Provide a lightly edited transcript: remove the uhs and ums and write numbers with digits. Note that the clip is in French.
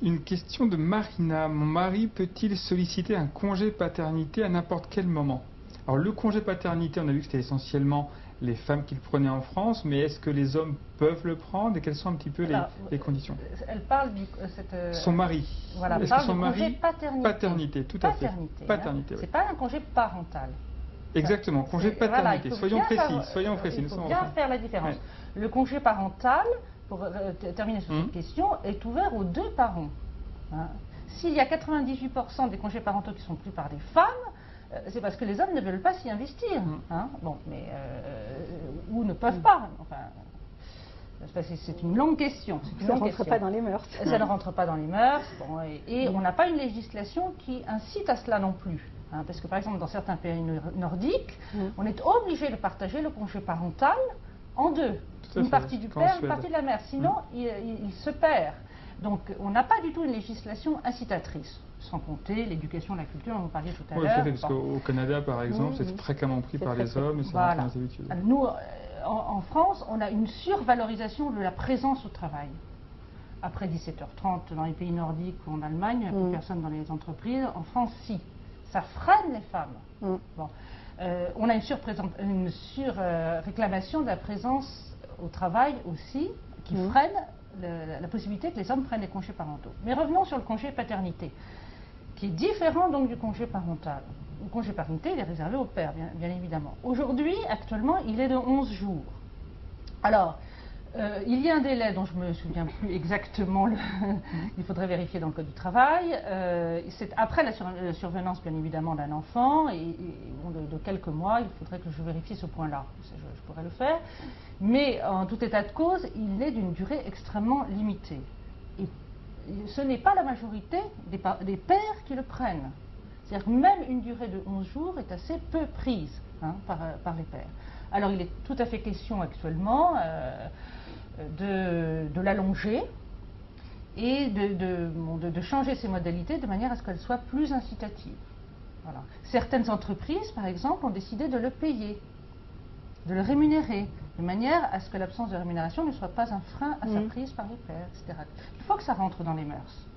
Une question de Marina. Mon mari peut-il solliciter un congé paternité à n'importe quel moment? Alors le congé paternité, on a vu que c'était essentiellement les femmes qui le prenaient en France, mais est-ce que les hommes peuvent le prendre et quelles sont un petit peu les conditions? Elle parle du... son mari. Voilà, est-ce parle que son du mari... congé paternité. Paternité, tout à fait. Paternité, oui. C'est pas un congé parental. Exactement, congé paternité. Voilà, soyons précis. Il faut bien faire la différence. Ouais. Le congé parental, pour terminer sur cette question, est ouvert aux deux parents. Hein. S'il y a 98% des congés parentaux qui sont pris par des femmes, c'est parce que les hommes ne veulent pas s'y investir. Hein. Bon, mais ou ne peuvent pas. Enfin, c'est une longue question. Ça ne rentre pas dans les mœurs. Ça ne rentre pas dans les mœurs. Bon, et on n'a pas une législation qui incite à cela non plus. Hein, parce que par exemple, dans certains pays nordiques, on est obligé de partager le congé parental en deux. Une partie du père, une partie de la mère. Sinon, il se perd. Donc, on n'a pas du tout une législation incitatrice. Sans compter l'éducation, la culture, on en parlait tout à l'heure. Oui, parce qu'au Canada, par exemple, c'est fréquemment pris par les hommes et c'est dans les habitudes. Nous, en France, on a une survalorisation de la présence au travail. Après 17h30 dans les pays nordiques ou en Allemagne, il n'y a plus personne dans les entreprises. En France, si. Ça freine les femmes. Bon. On a une surréclamation de la présence au travail aussi, qui freine la possibilité que les hommes prennent des congés parentaux. Mais revenons sur le congé paternité, qui est différent donc du congé parental. Le congé paternité, il est réservé au père, bien évidemment. Aujourd'hui, actuellement, il est de 11 jours. Alors, il y a un délai dont je ne me souviens plus exactement, il faudrait vérifier dans le Code du travail. C'est après la survenance, bien évidemment, d'un enfant, et de quelques mois, il faudrait que je vérifie ce point-là. Je pourrais le faire. Mais en tout état de cause, il est d'une durée extrêmement limitée. Et ce n'est pas la majorité des pères qui le prennent. C'est-à-dire que même une durée de 11 jours est assez peu prise par les pères. Alors il est tout à fait question actuellement de l'allonger et de changer ses modalités de manière à ce qu'elles soient plus incitatives. Voilà. Certaines entreprises, par exemple, ont décidé de le payer, de le rémunérer, de manière à ce que l'absence de rémunération ne soit pas un frein à sa prise par les pères, etc. Il faut que ça rentre dans les mœurs.